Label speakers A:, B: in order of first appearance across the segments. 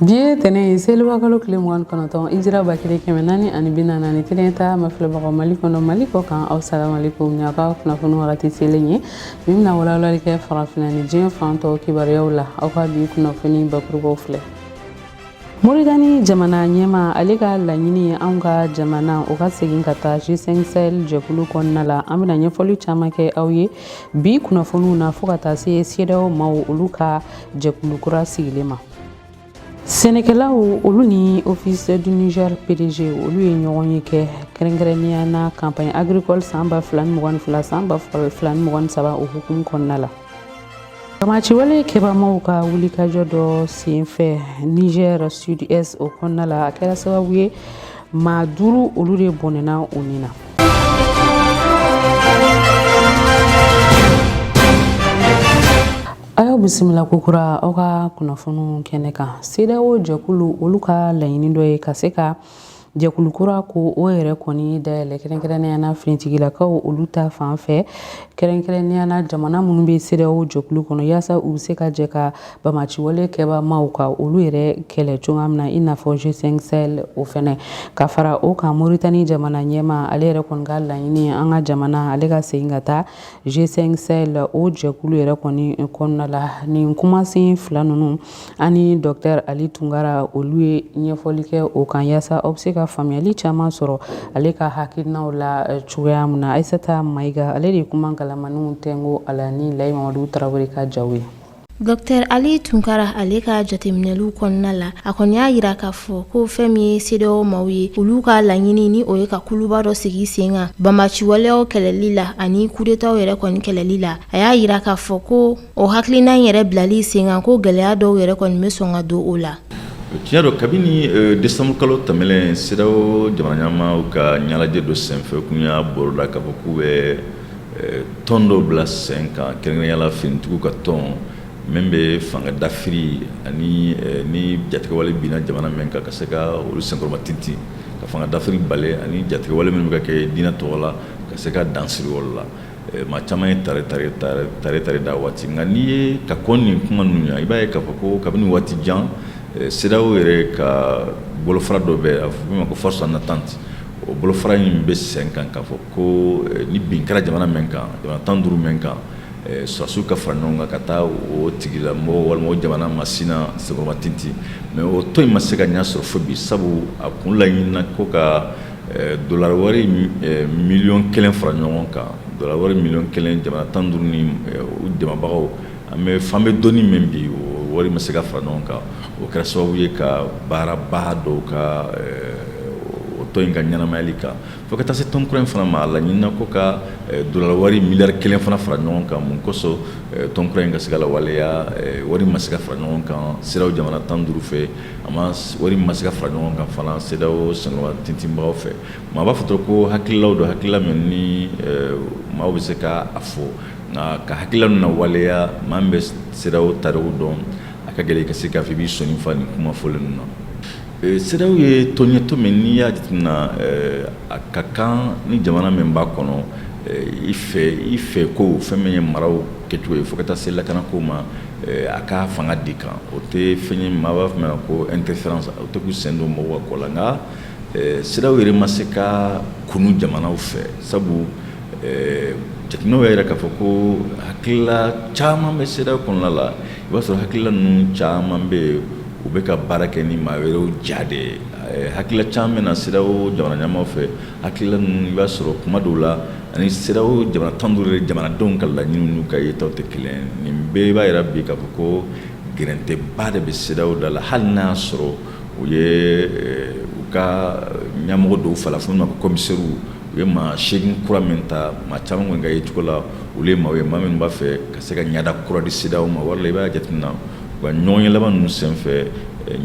A: Biye tene seliba kalo kile mugan kɔnɔntɔn Hijira bakire kɛmɛ naani ani bi naani kelen ta mafilɛbagaw Mali kɔnɔ Mali kɔ kan assalamu alaikum ɲa ka kunnafoni wagati selen ye min bɛna walawalali kɛ farafinna ni diɲɛ fan tɔw kibaruyaw la aw ka bi kunnafoni bakurubaw filɛ. Moritani jamana ɲɛma ale ka laɲini ye anw ka jamana o ka segin ka taa G5 Sahel jɛkulu kɔnɔna la an bɛna ɲɛfɔli caman kɛ aw ye bi kunnafoniw na fo ka taa se CEDEAO maaw olu ka jɛkulu kura sigilen ma. Sɛnɛkɛlaw olu ni Office du Niger PDG olu ye ɲɔgɔn ye kɛ kɛrɛnkɛrɛnnenya na campagne agricole san 2022 san 2023 o hukumu kɔnɔna la. Kamachiwale kɛbamaw ka wulikajɔ dɔ senfɛ Niger Sud-Est o kɔnɔna la a kɛra sababu ye maa 5 olu de bɔnɛna o ni na. Ayo bisimila kokura aw ka kunnafoniw kɛnɛ kan CEDEAO jɛkulu olu ka laɲini dɔ ye ka se ka jɛkulu kura ko o yɛrɛ kɔni dayɛlɛ kɛrɛnkɛrɛnnenya na finitigilakaw olu ta fan fɛ kɛrɛnkɛrɛnnenya na jamana minnu bɛ CEDEAO jɛkulu kɔnɔ yaasa u bɛ se ka jɛ ka bamaciwale kɛbamaw ka olu yɛrɛ kɛlɛ cogoya min na i n'a fɔ G5 Sahel o fɛnɛ ka fara o kan Moritani jamana ɲɛma ale yɛrɛ kɔni ka laɲini an ka jamana ale ka segin ka taa G5 Sahel o jɛkulu yɛrɛ kɔni kɔnɔna la nin kumasen fila ninnu ani Dr Ali Tunkara olu ye ɲɛfɔli kɛ o kan yaasa aw bɛ se ka faamuyali caman sɔrɔ ale ka hakilinaw la cogoya min na Aissata Maïga ale de kuma galamaniw tɛngo a la ni Layi Mamadu Tarawele ka jaw ye.
B: Dr Ali Tunkara ale ka jateminɛliw kɔnɔna la a kɔni y'a yira k'a fɔ ko fɛn min ye CEDEAO maaw ye olu ka laɲini ni o ye ka kuluba dɔ sigi sen kan bamaciwaleyaw kɛlɛli la ani kudetaw yɛrɛ kɔni kɛlɛli la a y'a yira k'a fɔ ko o hakilina yɛrɛ bilali sen kan ko gɛlɛya dɔw yɛrɛ kɔni bɛ sɔn ka don o la.
C: Tiɲɛ don kabini décembre kalo tɛmɛlen CEDEAO jamana ɲɛmaaw ka ɲɛnajɛ dɔ senfɛ kun y'a bolo la k'a fɔ k'u bɛ tɔn dɔ bila sen kan kɛrɛnkɛrɛnnenya la finitigiw ka tɔn min bɛ fanga dafiri ani ni jatigɛwale binna jamana min kan ka se ka olu senkɔrɔma tintin ka fanga dafiri bali ani jatigɛwale minnu bɛ ka kɛ diinɛ tɔgɔ la ka se ka dansiri o la maa caman ye tare da waati nka n'i ye ka kɔn nin kuma ninnu i b'a ye k'a fɔ ko kabini waati jan CEDEAO yɛrɛ ka bolofara dɔ bɛ a fɔ min ma ko force en attente o bolofara in bɛ sen kan k'a fɔ ko ni bin kɛra jamana min kan jamana 15 min kan sɔrɔsiw ka fara ɲɔgɔn kan ka taa o tigilamɔgɔ walima o jamana masina senkɔrɔma tintin mais o tɔn in ma se ka ɲɛ sɔrɔ fo bi sabu a kun laɲinina ko ka dollar wari miliyɔn 1 fara ɲɔgɔn kan dollar wari miliyɔn 1 jamana 15 ni u dɛmɛbagaw an bɛ fan bɛ dɔnni min bi o wari ma se ka fara ɲɔgɔn kan o kɛra sababu ye ka baaraba dɔw ka o tɔn in ka ɲɛnamayali kan fo ka taa se tɔn kura in fana ma a laɲinina ko ka dollar wari miliyari 1 fana fara ɲɔgɔn kan mun kosɔn tɔn kura in ka se ka lawaleya wari ma se ka fara ɲɔgɔn kan CEDEAO jamana 15 fɛ a ma wari ma se ka fara ɲɔgɔn kan fana CEDEAO senkɔrɔma tintinbagaw fɛ maa b'a fɔ dɔrɔn ko hakililaw don hakilila min ni maaw bɛ se ka a fɔ nka ka hakilila ninnu waleya maa min bɛ CEDEAO tariw dɔn a ka gɛlɛn ka se k'a fɔ i b'i sɔnni fa nin kuma fɔlen ninnu na. CEDEAO ye tɔn ye tɔn min n'i y'a jateminɛ a ka kan ni jamana min b'a kɔnɔ i fɛ ko fɛn min ye maraw kɛcogo ye fo ka taa se lakanako ma a ka fanga di kan o tɛ fɛn ye maa b'a fɔ ma ko interférence o tɛ k'u sen don mɔgɔw ka ko la nka CEDEAO yɛrɛ ma se ka kunu jamanaw fɛ sabu jateminɛw y'a yira k'a fɔ ko hakilila caman bɛ CEDEAO kɔnɔna la i b'a sɔrɔ hakilila ninnu caman bɛ yen u bɛ ka baara kɛ ni maa wɛrɛw ja de ye hakilila caman bɛ na CEDEAO jamana ɲɛmaaw fɛ hakilila ninnu i b'a sɔrɔ kuma dɔw la ani CEDEAO jamana 15 jamanadenw ka laɲiniw n'u ka yetaw tɛ kelen nin bɛɛ b'a yira bi k'a fɔ ko gɛrɛntɛba de bɛ CEDEAO da la hali n'a y'a sɔrɔ u ye u ka ɲɛmɔgɔ dɔw fala fo ma ko commissaire u ye maa 8 kura min ta maa caman kɔni ka yecogo la olu ye maa ye maa minnu b'a fɛ ka se ka ɲɛda kura di CEDEAO ma wala i b'a jateminɛ u ka ɲɔgɔnye laban ninnu senfɛ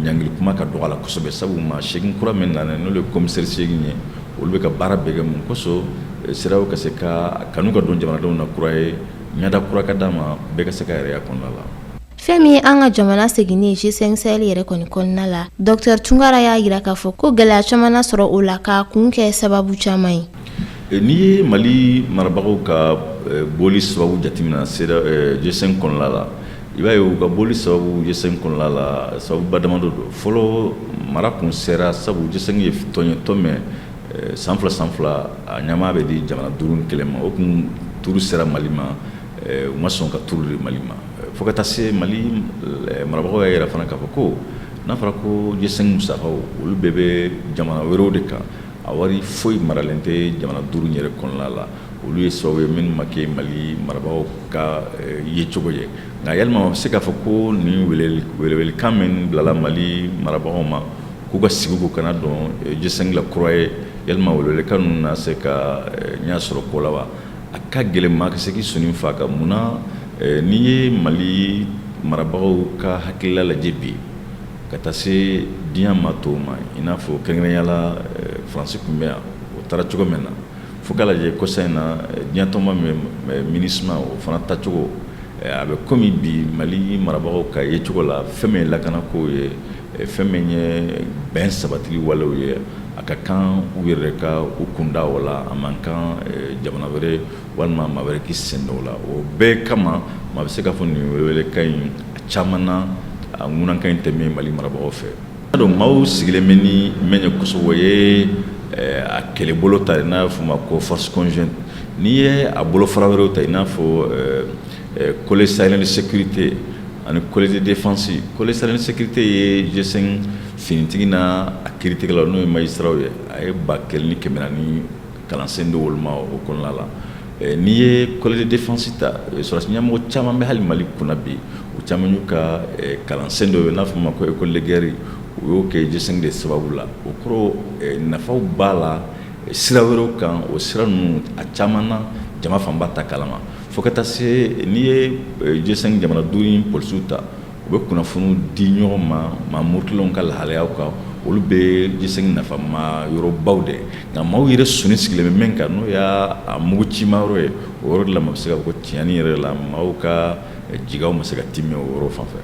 C: ɲangili kuma ka dɔgɔ a la kosɛbɛ sabu maa 8 kura min nana n'olu ye commissaire 8 ye olu bɛ ka baara bɛɛ kɛ mun kosɔn CEDEAO ka se ka kanu ka don jamanadenw na kura ye ɲɛda kura ka d'a ma bɛɛ ka se ka yɛrɛya kɔnɔna la.
B: Fɛn min an ka jamana seginni G5 Sahel yɛrɛ kɔni kɔnɔna la Dr Tunkara y'a yira k'a fɔ ko gɛlɛya caman sɔrɔ o la ka kun kɛ sababu caman ye.
C: N'i ye Mali marabagaw ka boli sababu jateminɛ G5 kɔnɔna la i b'a ye u ka boli sababu G5 kɔnɔna la sababu badamado don fɔlɔ mara kun sera sabu G5 ye tɔn mɛn san fila a ɲamaa bɛ di jamana 5 kelen ma o kun turu sera Mali ma u ma sɔn ka turu de Mali ma fo ka taa se Mali marabagaw y'a yɛrɛ fana k'a fɔ ko n'a fɔra ko G5 musakaw olu bɛɛ bɛ jamana wɛrɛw de kan a wari foyi maralen tɛ jamana 5 yɛrɛ kɔnɔna la olu ye sababu ye minnu ma kɛ Mali marabagaw ka yecogo ye nka yalima a bɛ se k'a fɔ ko nin welewelekan min bilala Mali marabagaw ma k'u ka sigi k'u kana dɔn G5 la kura ye yalima welewelekan ninnu na se ka ɲɛ sɔrɔ ko la wa a ka gɛlɛn maa ka se k'i sɔnni fa kan munna n'i ye Mali marabagaw ka hakilila lajɛ bi ka taa se diɲɛ maa tɔw ma i n'a fɔ kɛrɛnkɛrɛnnenya la Faransi tun bɛ yan o taara cogo min na fo k'a lajɛ kɔsa in na diɲɛ tɔnba MINUSMA o fana tacogo a bɛ komi bi Mali marabagaw ka yecogo la fɛn min ye lakanako ye fɛn min ye bɛn sabatili walew ye a ka kan u yɛrɛ ka u kunda o la a man kan jamana wɛrɛ walima maa wɛrɛ k'i sen don o la o bɛɛ kama maa bɛ se k'a fɔ nin welewelekan in a caman na a ŋunankan in tɛmɛ Mali marabagaw fɛ donc maaw sigilen bɛ ni min ye kosɛbɛ o ye a kɛlɛbolo ta i n'a fɔ ma ko force conjointe n'i ye a bolofara wɛrɛw ta i n'a fɔ Collège sahélien de sécurité ani Collège de défense Collège sahélien de sécurité ye G5 finitigi n'a a kiiritigɛlaw n'o ye magistraw ye a ye 1400 kalansen di olu ma o kɔnɔna la n'i ye Collège de défense ta sɔrɔdasi ɲɛmɔgɔ caman bɛ hali Mali kunna bi u caman y'u ka kalansen dɔ ye n'a fɔ ma ko école de guerre u y'o kɛ G5 de sababu la o kɔrɔ nafaw b'a la sira wɛrɛw kan o sira ninnu a caman na jama fanba ta kalama fo ka taa se n'i ye G5 jamana 5 polisiw ta u bɛ kunnafoniw di ɲɔgɔn ma maa murutilenw ka lahalayaw kan olu bɛ G5 nafama yɔrɔbaw de nka maaw yɛrɛ sɔnni sigilen bɛ min kan n'o y'a mugu cima yɔrɔ ye o yɔrɔ de la maa bɛ se ka fɔ ko tiɲɛni yɛrɛ la maaw ka jigaw ma se ka timɛ o yɔrɔ fan fɛ.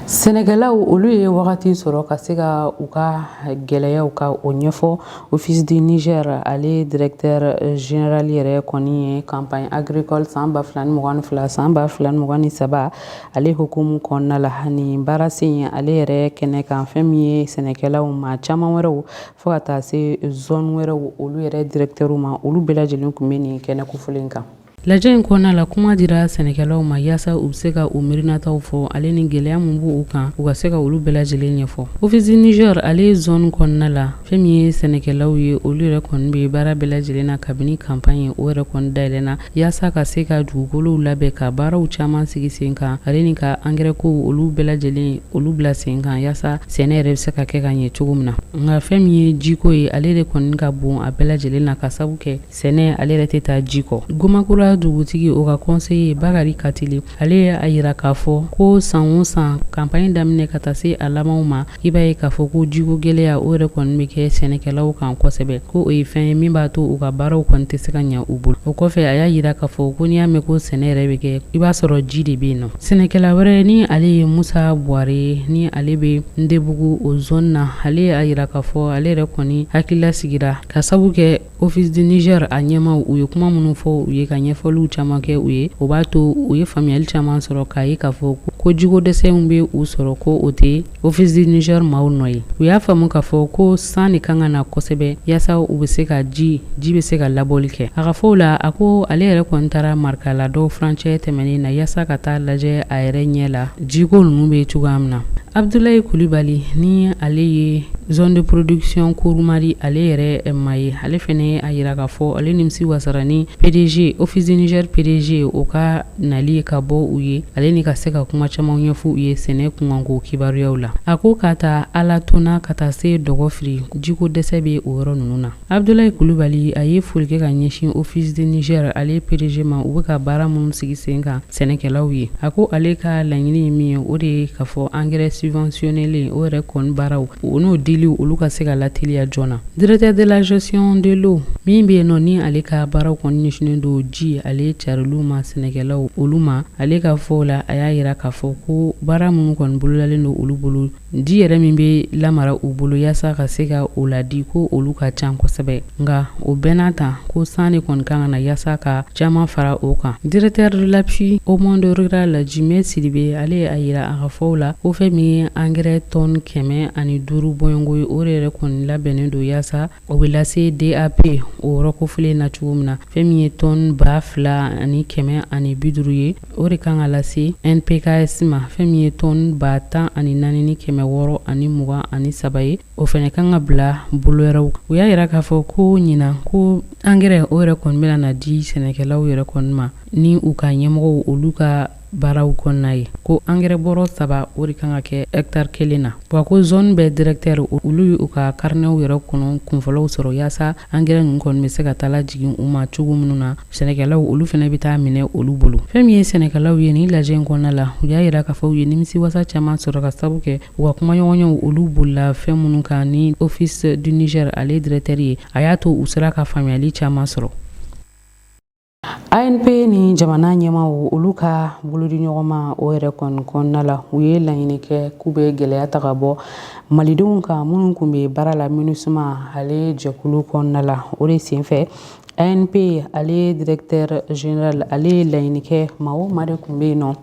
A: Sɛnɛkɛlaw olu ye wagati sɔrɔ ka se ka u ka gɛlɛyaw ka o ɲɛfɔ Office du Niger ale directeur général yɛrɛ kɔni ye campagne agricole san 2022 san 2023 ale hukumu kɔnɔna la ni baara sen ale yɛrɛ kɛnɛ kan fɛn min ye sɛnɛkɛlaw ma caman wɛrɛw fo ka taa se zone wɛrɛw olu yɛrɛ directeur ma olu bɛɛ lajɛlen kun bɛ nin kɛnɛ kofɔlen kan. Lajɛ in kɔnɔna la kuma dira sɛnɛkɛlaw ma yaasa u bɛ se ka u miirinataw fɔ ale ni gɛlɛya mun b'u kan u ka se ka olu bɛɛ lajɛlen ɲɛfɔ. Office Niger ale zone kɔnɔna la fɛn min ye sɛnɛkɛlaw ye olu yɛrɛ kɔni bɛ baara bɛɛ lajɛlen na kabini campagne o yɛrɛ kɔni dayɛlɛnna yaasa ka se ka dugukolow labɛn ka baaraw caman sigi sen kan ale ni ka engrais ko olu bɛɛ lajɛlen olu bila sen kan yaasa sɛnɛ yɛrɛ bɛ se ka kɛ ka ɲɛ cogo min na. Nka fɛn min ye jiko ye ale de kɔni ka bon a bɛɛ lajɛlen na ka sabu kɛ sɛnɛ ale yɛrɛ tɛ taa ji kɔ. Gomakura dugutigi o ka conseiller Bakari Katili ale y'a yira k'a fɔ ko san o san campagne daminɛ ka taa se a labanw ma i b'a ye k'a fɔ ko jiko gɛlɛya o yɛrɛ kɔni bɛ kɛ sɛnɛkɛlaw kan kosɛbɛ ko o ye fɛn ye min b'a to u ka baaraw kɔni tɛ se ka ɲɛ u bolo. O kɔfɛ a y'a yira k'a fɔ ko n'i y'a mɛn ko sɛnɛ yɛrɛ bɛ kɛ i b'a sɔrɔ ji de bɛ yen nɔ. Sɛnɛkɛla wɛrɛ ni ale ye Musa Buware ni ale bɛ Ndebugu o zone na ale y'a yira k'a fɔ ale yɛrɛ kɔni hakilila sigira ka sabu kɛ Office du Niger a ɲɛmaw u ye kuma minnu fɔ u ye ka ɲɛfɔliw caman kɛ u ye o b'a to u ye faamuyali caman sɔrɔ k'a ye k'a fɔ ko jiko dɛsɛw bɛ u sɔrɔ ko o tɛ Office du Niger maaw nɔ ye. U y'a faamu k'a fɔ ko san de kan ka na kosɛbɛ yaasa u bɛ se ka ji bɛ se ka labɔli kɛ. A ka fɔ o la a ko ale yɛrɛ kɔni taara Marikala dɔw furancɛ tɛmɛnen na yaasa ka taa lajɛ a yɛrɛ ɲɛ la jiko ninnu bɛ cogoya min na. Abdoulaye Kulibali ni ale ye zone de production Kurumari ale yɛrɛ ma ye ale fɛnɛ a yira k'a fɔ ale nimisi wasara ni PDG Office du Niger PDG o ka nali ka bɔ u ye ale ni ka se ka kuma caman ɲɛfɔ u ye sɛnɛ kunkanko kibaruyaw la. A ko ka taa ala tona ka taa se dɔgɔfiri jiko dɛsɛ bɛ o yɔrɔ ninnu na. Abdoulaye Kulibali a ye foli kɛ ka ɲɛsin Office du Niger ale PDG ma u bɛ ka baara minnu sigi sen kan sɛnɛkɛlaw ye. A ko ale ka laɲini ye min ye o de ye k'a fɔ engrais subventionnés o yɛrɛ kɔni baaraw o n'o diliw olu ka se ka lateliya joona. Directeur de la gestion de l'eau min bɛ yen nɔ ni ale ka baaraw kɔni ɲɛsinnen don ji ale cariliw ma sɛnɛkɛlaw olu ma ale ka fɔ la a y'a yira k'a fɔ ko baara minnu kɔni bololalen don olu bolo ji yɛrɛ min bɛ lamara u bolo yaasa ka se ka o ladi ko olu ka ca kosɛbɛ nka o bɛɛ n'a ta ko san de kɔni kan ka na yaasa ka caman fara o kan. Directeur de l'appui au monde rural Jimé Sidibe ale a yira a ka fɔ la ko fɛn min ye engrais tonne 105 bɔɲɔngo ye o de yɛrɛ kɔni labɛnnen don yaasa o bɛ lase DAP o yɔrɔ kofilen na cogo min na fɛn min ye tonne 2,150 ye o de kan ka lase NPKS ma fɛn min ye tonne 10,423 ye o fɛnɛ kan ka bila bolo wɛrɛw. U y'a yira k'a fɔ ko ɲina ko engrais o yɛrɛ kɔni bɛna na di sɛnɛkɛlaw yɛrɛ kɔni ma ni u ka ɲɛmɔgɔw olu ka baaraw kɔnɔna ye ko engrais bɔrɔ 3 o de kan ka kɛ hectare 1 na wa ko zone bɛɛ directeur olu y'u ka carnet yɛrɛ kɔnɔ kunfɔlɔw sɔrɔ yaasa engrais ninnu kɔni bɛ se ka taa lajigin u ma cogo minnu na sɛnɛkɛlaw olu fɛnɛ bɛ taa minɛ olu bolo. Fɛn min ye sɛnɛkɛlaw ye ni lajɛ in kɔnɔna la u y'a yira k'a fɔ u ye nimisiwasa caman sɔrɔ ka sabu kɛ u ka kumaɲɔgɔnyew olu bolila fɛn minnu kan ni office du Niger ale directeur ye a y'a to u sera ka faamuyali caman sɔrɔ. ANP ni jamana ɲɛmaaw olu ka bolodiɲɔgɔnma o yɛrɛ kɔnɔna la u ye laɲini kɛ k'u bɛ gɛlɛya ta ka bɔ malidenw kan minnu tun bɛ baara la MINUSMA ale jɛkulu kɔnɔna la o de senfɛ ANP ale directeur général ale laɲini kɛ maa o maa de tun bɛ yen nɔ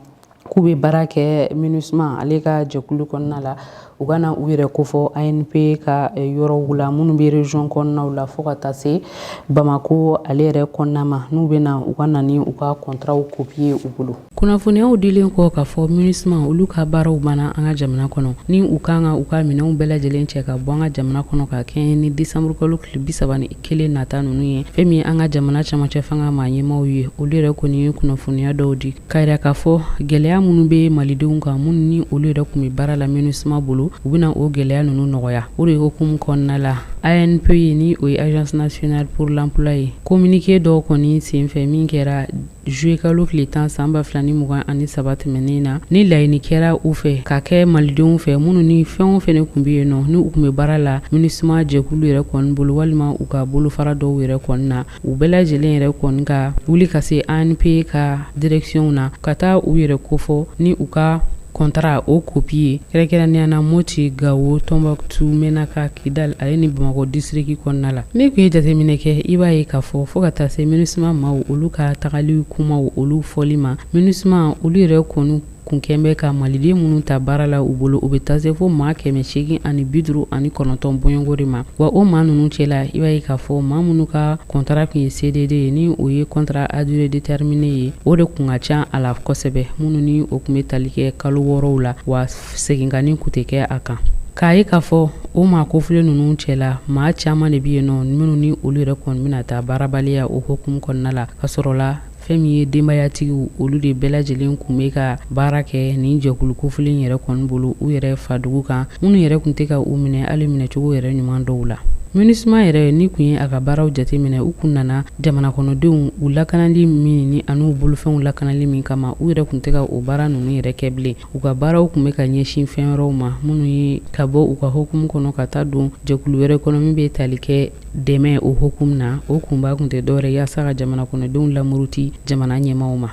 A: k'u bɛ baara kɛ MINUSMA ale ka jɛkulu kɔnɔna la u kana u yɛrɛ kofɔ ANP ka yɔrɔw la minnu bɛ région kɔnɔnaw la fo ka taa se Bamako ale yɛrɛ kɔnɔna ma n'u bɛna u ka na ni u ka contrat copier u bolo. Kunnafoniyaw dilen kɔ k'a fɔ MINUSMA olu ka baaraw banna an ka jamana kɔnɔ ni u kan ka u ka minɛnw bɛɛ lajɛlen cɛ ka bɔ an ka jamana kɔnɔ ka kɛɲɛ ni décembre kalo tile 31 nata ninnu ye fɛn min an ka jamana camancɛ fanga maa ɲɛmaaw ye olu yɛrɛ kɔni ye kunnafoniya dɔw di k'a yira k'a fɔ gɛlɛya minnu bɛ malidenw kan minnu ni olu yɛrɛ tun bɛ baara la MINUSMA bolo u bɛna o gɛlɛya ninnu nɔgɔya o de hukumu kɔnɔna la ANP ni o ye agence nationale pour l'emploi ye communiqué dɔw kɔni senfɛ min kɛra juillet kalo tile 10 san 2023 tɛmɛnen na ni laɲini kɛra u fɛ ka kɛ malidenw fɛ minnu ni fɛn o fɛn tun bɛ yen nɔ ni u tun bɛ baara la MINUSMA jɛkulu yɛrɛ kɔni bolo walima u ka bolofara dɔw yɛrɛ kɔni na u bɛɛ lajɛlen yɛrɛ kɔni ka wuli ka se ANP ka direction na ka taa u yɛrɛ kofɔ ni u ka contrat o copier kɛrɛnkɛrɛnnenya na Moti, Gawo, Tombouctou, Menaka, Kidal ale ni Bamako district kɔnɔna la. Ni kun ye jateminɛ kɛ i b'a ye k'a fɔ ka taa se MINUSMA maaw olu ka tagali kumaw olu fɔli ma MINUSMA olu yɛrɛ kɔni kun kɛn bɛ ka maliden minnu ta baara la u bolo u bɛ taa se fo maa 859 bɔɲɔngo de ma wa o maa ninnu cɛla i b'a ye k'a fɔ maa minnu ka contrat kun ye CDD ye ni o ye contrat à durée déterminée ye o de kun ka ca a la kosɛbɛ minnu ni o kun bɛ tali kɛ kalo 6 la wa seginkanni kun tɛ kɛ a kan. K'a ye k'a fɔ o maa kofilen ninnu cɛla maa caman de bɛ yen nɔ minnu ni olu yɛrɛ kɔni bɛna taa baarabaliya o hukumu kɔnɔna la ka sɔrɔ la fɛn min ye denbayatigiw olu de bɛɛ lajɛlen kun bɛ ka baara kɛ nin jɛkulu kofilen yɛrɛ kɔni bolo u yɛrɛ fadugu kan minnu yɛrɛ kun tɛ ka u minɛ hali minɛcogo yɛrɛ ɲuman dɔw la. MINUSMA yɛrɛ ni kun ye a ka baaraw jateminɛ u kun nana jamana kɔnɔdenw u lakanali min ni an'u bolofɛnw lakanali min kama u yɛrɛ kun tɛ ka o baara ninnu yɛrɛ kɛ bilen u ka baaraw kun bɛ ka ɲɛsin fɛn wɛrɛw ma minnu ye ka bɔ u ka hukumu kɔnɔ ka taa don jɛkulu wɛrɛ kɔnɔ min bɛ tali kɛ dɛmɛ o hukumu na o kunba kun tɛ dɔwɛrɛ yaasa ka jamana kɔnɔdenw lamuruti jamana ɲɛmaaw ma.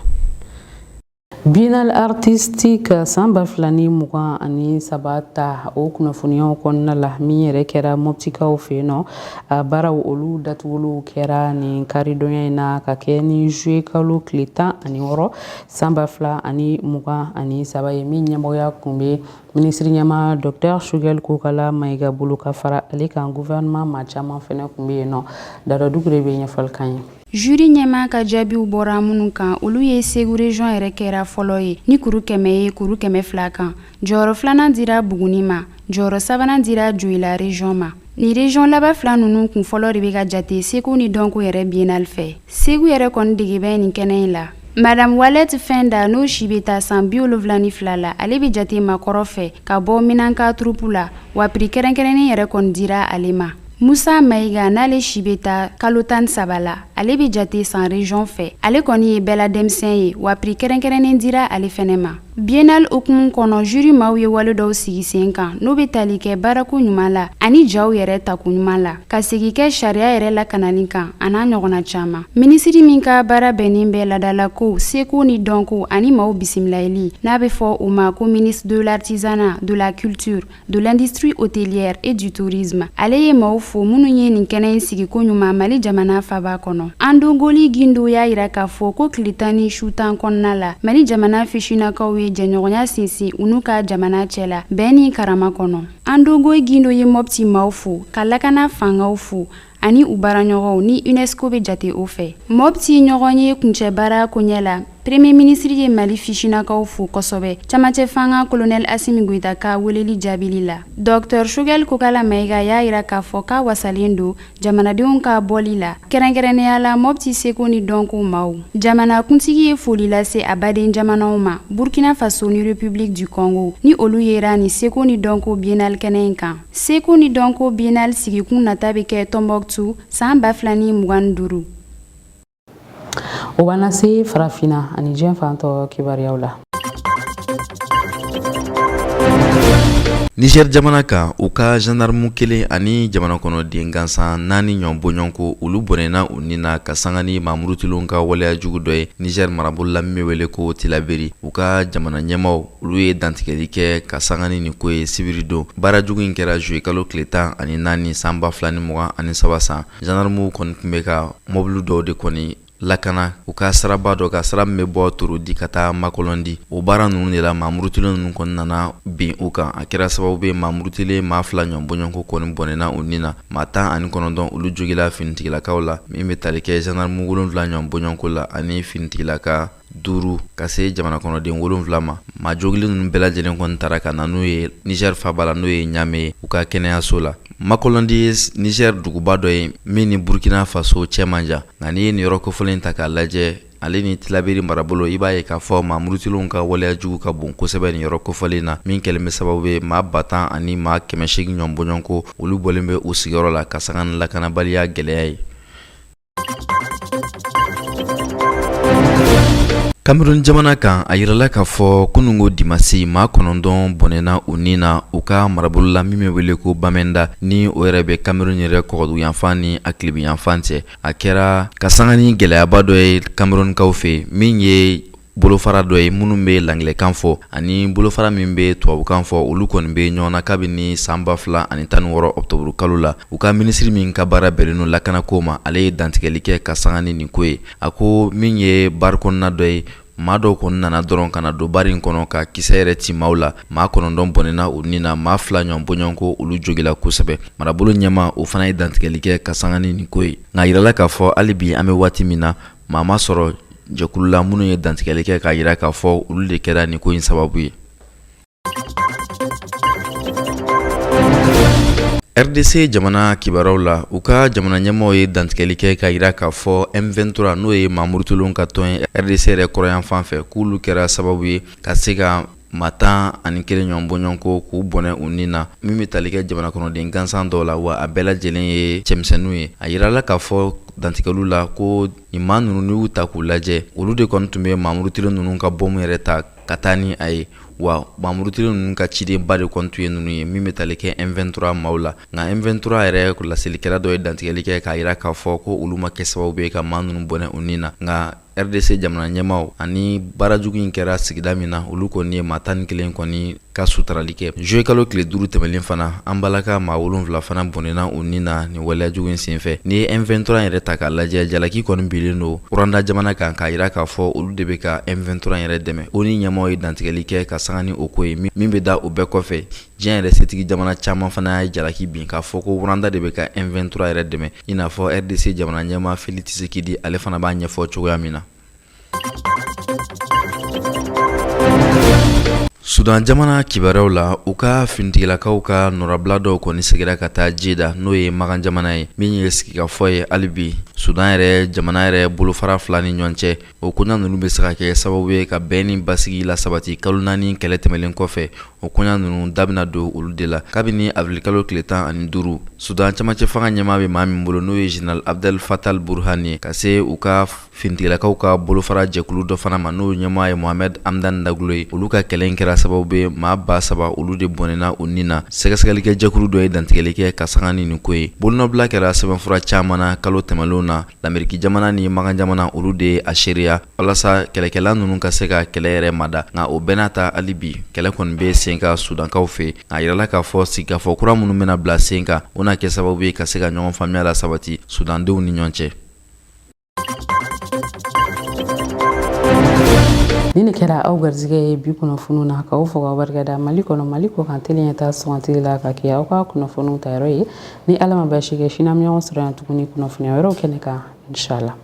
A: Biennale artistique san 2023 ta o kunnafoniyaw kɔnɔna la min yɛrɛ kɛra moptikaw fɛ yen nɔ a baaraw olu datuguliw kɛra nin karidɔnya in na ka kɛ ni juillet kalo tile 16 san 2023 ye min ɲɛmɔgɔya kun bɛ ministre ɲɛma Dr Shugel Kokala Mayiga bolo ka fara ale kan gouvernement maa caman fɛnɛ kun bɛ yen nɔ Dada Dukure bɛ ɲɛfɔli kan ye.
D: Jury ɲɛma ka jaabiw bɔra minnu kan olu ye Segu région yɛrɛ kɛra fɔlɔ ye ni kuru 100 ye kuru 200 kan jɔyɔrɔ filanan dira Buguni ma jɔyɔrɔ sabanan dira Joyila région ma. Ni région laban fila ninnu kun fɔlɔ de bɛ ka jate Segu ni Dɔnko yɛrɛ biennale fɛ. Segu yɛrɛ kɔni dege bɛ nin kɛnɛ in la. Madame Wallet Fenda n'o si bɛ taa san 72 la ale bɛ jate makɔrɔ fɛ ka bɔ Minanka troupe la wa prix kɛrɛnkɛrɛnnen yɛrɛ kɔni dira ale ma. Musa Mayiga n'ale si bɛ taa kalo 13 la ale bɛ jate san région fɛ ale kɔni ye bɛɛ la denmisɛn ye wa prix kɛrɛnkɛrɛnnen dira ale fɛnɛ ma. Biennale okumu kɔnɔ jury maaw ye wale dɔw sigi sen kan n'o bɛ tali kɛ baaraku ɲuman la ani jaw yɛrɛ taku ɲuman la ka segi kɛ sariya yɛrɛ lakanali kan a n'a ɲɔgɔnna caman. Minisiri min ka baara bɛnnen bɛ ladalako seko ni dɔnko ani maaw bisimilayeli n'a bɛ fɔ o ma ko ministre de l'artisanat, de la culture, de l'industrie hôtelière et du tourisme. Ale ye maaw fo minnu ye nin kɛnɛ in sigi ko ɲuman Mali jamana faba kɔnɔ. Andogoli Gindo y'a yira k'a fɔ ko tile 10 ni su 10 kɔnɔna la Mali jamana fifinakaw ye jɛɲɔgɔnya sinsin u n'u ka jamana cɛla bɛn ni karama kɔnɔ. Andogo Gindo ye Mopti maaw fo ka lakana fangaw fo ani u baaraɲɔgɔnw ni UNESCO bɛ jate o fɛ. Mopti ɲɔgɔn ye kuncɛ baara koɲɛ la Premier ministre ye Mali fifinakaw fo kosɛbɛ camancɛ fanga colonel Assimi Goïta ka weleli jaabili la. Dr Shogel Kokala Maïga y'a yira k'a fɔ k'a wasalen don jamanadenw ka bɔli la kɛrɛnkɛrɛnnenya la Mopti seko ni dɔnko maaw. Jamanakuntigi ye foli lase a baden jamanaw ma Burkina Faso ni République du Congo ni olu yera ni seko ni dɔnko biennale kɛnɛ in kan. Seko ni dɔnko biennale sigikun nata bɛ kɛ Tombouctou san 2025.
A: O b'an lase farafinna ani diɲɛ fan tɔ kibaruyaw la.
C: Niger jamana kan u ka gendarme kelen ani jamana kɔnɔden gansan 4 ɲɔgɔn bɔɲɔgɔnko olu bɔnɛna u ni na ka sanga ni Mamadou Tulon ka waleya jugu dɔ ye Niger marabolola min bɛ wele ko Tilaberi. U ka jamana ɲɛmaw olu ye dantigɛli kɛ ka sanga ni nin ko ye sibiri don. Baara jugu in kɛra juillet kalo tile 14 san 2023 san. Gendarmew kɔni tun bɛ ka mobile dɔw de kɔni lakana u ka saraba dɔ ka sara min bɛ bɔ Torodi ka taa Makɔlɔndi. O baara ninnu de la Mamadou Tulon ninnu kɔni nana bin u kan. A kɛra sababu bɛ Mamadou Tulon maa 2 ɲɔgɔn bɔɲɔgɔnko kɔni bɔnɛna u ni na. Maa 19 olu jogila finitigilakaw la min bɛ tali kɛ gendarme 7 ɲɔgɔn bɔɲɔgɔnko la ani finitigilaka 5 ka se jamana kɔnɔden 7 ma. Maa jogili ninnu bɛɛ lajɛlen kɔni taara ka na n'u ye Niger faba la n'o ye Ɲame u ka kɛnɛyaso la. Makɔlɔndi ye Niger duguba dɔ ye min ni Burkina Faso cɛ man jan nka n'i ye nin yɔrɔ kofɔlen ta k'a lajɛ ale ni Tilaberi marabolo i b'a ye k'a fɔ Mamadou Tulon ka waleya jugu ka bon kosɛbɛ nin yɔrɔ kofɔlen na min kɛlen bɛ sababu ye maa 10 ani maa 800 ɲɔgɔn bɔɲɔgɔnko olu bɔlen bɛ u sigiyɔrɔ la ka sanga ni lakanabaliya gɛlɛya ye. Cameroun jamana kan a yirala k'a fɔ kunungo dimasi maa 9 bɔnɛna u ni na u ka marabolola min bɛ wele ko Bamenda ni o yɛrɛ bɛ Cameroun yɛrɛ kɔgɔdu yanfan ni Akilibi yanfan cɛ. A kɛra ka sanga ni gɛlɛyaba dɔ ye Camerounkaw fɛ min ye bolofara dɔ ye minnu bɛ langilɛkan fɔ ani bolofara min bɛ tubabukan fɔ olu kɔni bɛ ɲɔgɔn na kabini san 2016 octobre kalo la. U ka minisiri min ka baara bɛnnen don lakanako ma ale ye dantigɛli kɛ ka sanga ni nin ko ye. A ko min ye baara kɔnɔna dɔ ye maa dɔw kɔni nana dɔrɔn ka na don baara in kɔnɔ ka kisɛ yɛrɛ ci maaw la. Maa 9 bɔnɛna u ni na maa 2 ɲɔgɔn bɔɲɔgɔnko olu jogila kosɛbɛ. Marabolo ɲɛma o fana ye dantigɛli kɛ ka sanga ni nin ko ye. Nka yirala k'a fɔ hali bi an bɛ waati min na maa ma sɔrɔ jɛkulu la minnu ye dantigɛli kɛ k'a yira k'a fɔ olu de kɛra nin ko in sababu ye. RDC jamana kibaruyaw la u ka jamana ɲɛmaaw ye dantigɛli kɛ k'a yira k'a fɔ M23 n'o ye Mamadou Tulon ka tɔn ye RDC yɛrɛ kɔrɔyan fan fɛ k'olu kɛra sababu ye ka se ka maa 11 ɲɔgɔn bɔɲɔgɔnko k'u bɔnɛ u ni na min bɛ tali kɛ jamana kɔnɔden gansan dɔw la wa a bɛɛ lajɛlen ye cɛmisɛnninw ye. A yirala k'a fɔ dantigɛliw la ko nin maa ninnu n'i y'u ta k'u lajɛ olu de kɔni tun bɛ Mamadou Tulon ninnu ka bɔmu yɛrɛ ta ka taa ni a ye wa Mamadou Tulon ninnu ka cidenba de kɔni tun ye ninnu ye min bɛ tali kɛ M23 maaw la. Nka M23 yɛrɛ laselikɛla dɔ ye dantigɛli kɛ k'a yira k'a fɔ ko olu ma kɛ sababu ye ka maa ninnu bɔnɛ u ni na. Nka RDC jamana ɲɛmaaw ani baara jugu in kɛra sigida min na olu kɔni ye maa 11 kɔni ka sutarali kɛ. Juillet kalo tile 5 tɛmɛlen fana an balaka maa 7 fana bɔnɛna u ni na nin waleya jugu in senfɛ. Ni ye M23 yɛrɛ ta k'a lajɛ jalaki kɔni bilen don Rwanda jamana kan k'a yira k'a fɔ olu de bɛ ka M23 yɛrɛ dɛmɛ. O ni ɲɛmaaw ye dantigɛli kɛ ka sanga ni o ko ye min bɛ da o bɛɛ kɔfɛ. Diɲɛ yɛrɛ setigi jamana caman fana ye jalaki bin k'a fɔ ko Rwanda de bɛ ka M23 yɛrɛ dɛmɛ i n'a fɔ RDC jamana ɲɛmaa Félix Tshisekedi ale fana b'a ɲɛfɔ cogoya min na.
E: Sudan jamana kibarew la u ka fintigilakaw ka nɔrabila dɔw kɔni segira ka taa jida n'o ye Magan jamana ye min ye sigi ka fɔ ye hali bi Sudan yɛrɛ jamana yɛrɛ bolofara fila ni ɲɔgɔn cɛ o koɲa ninnu bɛ se ka kɛ sababu ye ka bɛn ni basigi la sabati kalo 4 kɛlɛ tɛmɛlen kɔfɛ o koɲa ninnu da bɛna don olu de la kabini avril kalo tile 15 Sudan camancɛ fanga ɲɛmaa bɛ maa min bolo n'o ye General Abdel Fattah al-Burhan ye ka se u ka fintigilakaw ka bolofara jɛkulu dɔ fana ma n'o ɲɛmaa ye Mohamed Hamdan Daglo ye olu ka kɛlɛ in kɛra sababu be maa 3,000 olu de bɔnɛna u ni na sɛgɛsɛgɛlikɛ jɛkulu dɔ ye dantigɛli kɛ ka sanga ni nin ko ye bolonɔbila kɛra sɛbɛnfura caman na kalo tɛmɛlenw na l'Amérique jamana ni Magan jamana olu de a seereya walasa kɛlɛkɛla ninnu ka se ka kɛlɛ yɛrɛ mada nka o bɛɛ n'a ta hali bi kɛlɛ kɔni bɛ sen ka Sudankaw fɛ a yirala k'a fɔ sigikafɔ kura minnu bɛna bila sen kan o na kɛ sababu ye ka se ka ɲɔgɔn faamuya la sabati Sudandenw ni ɲɔgɔn cɛ.
A: Ni kɛra aw garizigɛ ye bi kunnafoniw na k'aw fɔ k'aw barikada Mali kɔnɔ Mali kɔ kan teliya ta sugantili la ka kɛ aw ka kunnafoniw ta yɔrɔ ye ni Ala ma basi kɛ sini an bɛ ɲɔgɔn sɔrɔ yan tuguni kunnafoniya wɛrɛw kɛnɛ kan inshallah.